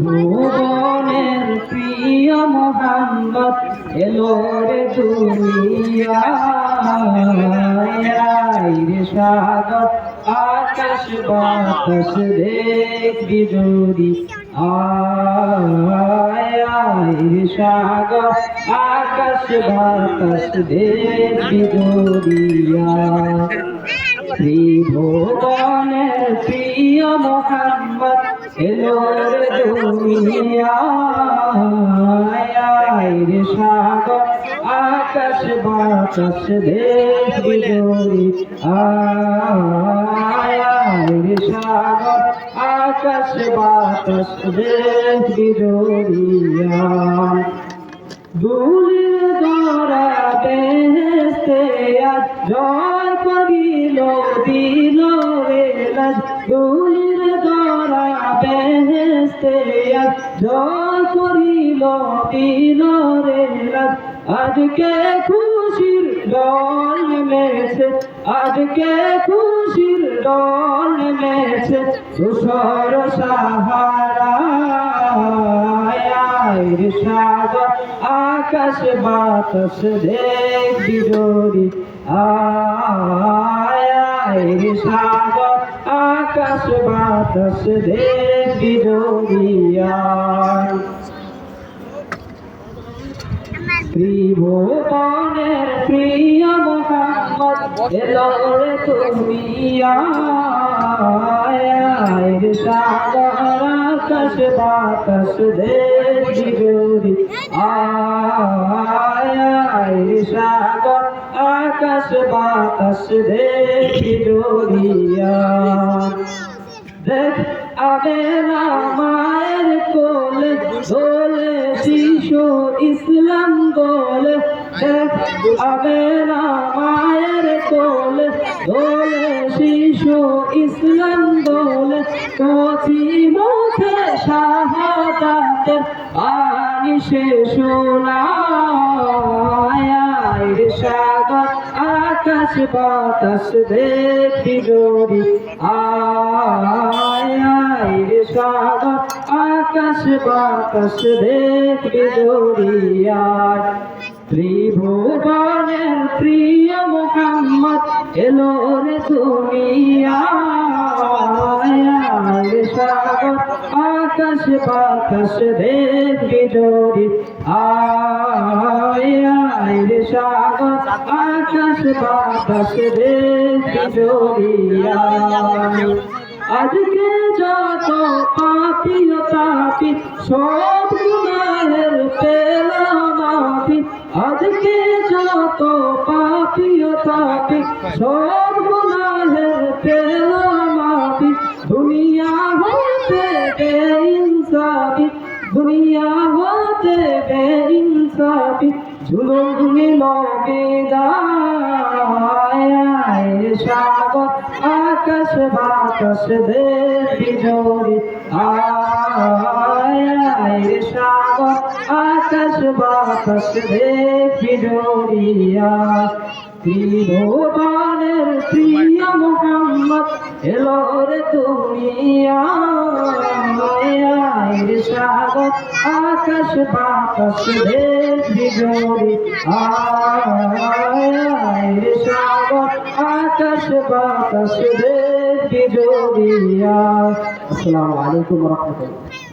ত্রিভুবনের প্রিয় মোহাম্মদ এলো রে দুনিয়ায় রে সাগর আকাশ বাতাস দেখবি যদি আয় রে সাগর আকাশ বাতাস দেখবি যদি ত্রিভুবনের প্রিয় মোহাম্মদ এলো রে দুনিয়ায় রে সাগর আকাশ বাতাস দেখবি যদি আয় রে সাগর আকাশ বাতাস দেখবি যদি দুলির দ্বারা বেহেশতে আজ জয় করিল দিল রে লাজ দুলির দ্বারা বেহেশতে আজ জয় করিল দিল রে লাজ আজকে খুশির দল নেমেছে আজকে খুশির দল নেমেছে ধূসর সাহারায় রে সাগর আকাশ বাতাস দেখবি যদি আয় রে সাগর আকাশ বাতাস দেখবি যদি ত্রিভুবনের প্রিয় মোহাম্মদ এলো রে দুনিয়ায় রে সাগর আকাশ বাতাস দেখবি যদি আয় রে সাগর আকাশ বাতাস দেখবি যদি দেখ আবেলা মায়ের কোলে দোলে শিশু ইসলাম দোলে দেখ আবেলা মায়ের কোলে দোলে শিশু ইসলাম দোলে কচি মুখে শাহাদাতের বাণী সে শোনায় রে সাগর আকাশ বাতাস দেখবি যদি আয় রে সাগর আকাশ বাতাস দেখবি যদি ত্রিভুবনের প্রিয় মোহাম্মদ এলো রে দুনিয়ায় রে সাগর আকাশ বাতাস দেখবি যদি আয় রে সাগর আকাশ বাতাস দেখবি যদি আজকে যত পাপি ও তাপি সব গুনাহের পেলাম মাফি আজকে যত পাপি ও তাপি সব গুনাহের পেলাম মাফি দুনিয়া হতে বেইনসাফি দুনিয়া হতে বেইনসাফি জুলুম নিল বিদায় সাগর আকাশ বাতাস দেখবি যদি আয় সাগর আকাশ বাতাস দেখবি যদি ত্রিভুবনের প্রিয় মোহাম্মদ এলো রে দুনিয়ায় রে সাগর আকাশ বাতাস দেখবি যদি আয় রে সাগর আকাশ বাতাস দেখবি যদি আসসালামু আলাইকুম ওয়া রাহমাতুল্লাহ।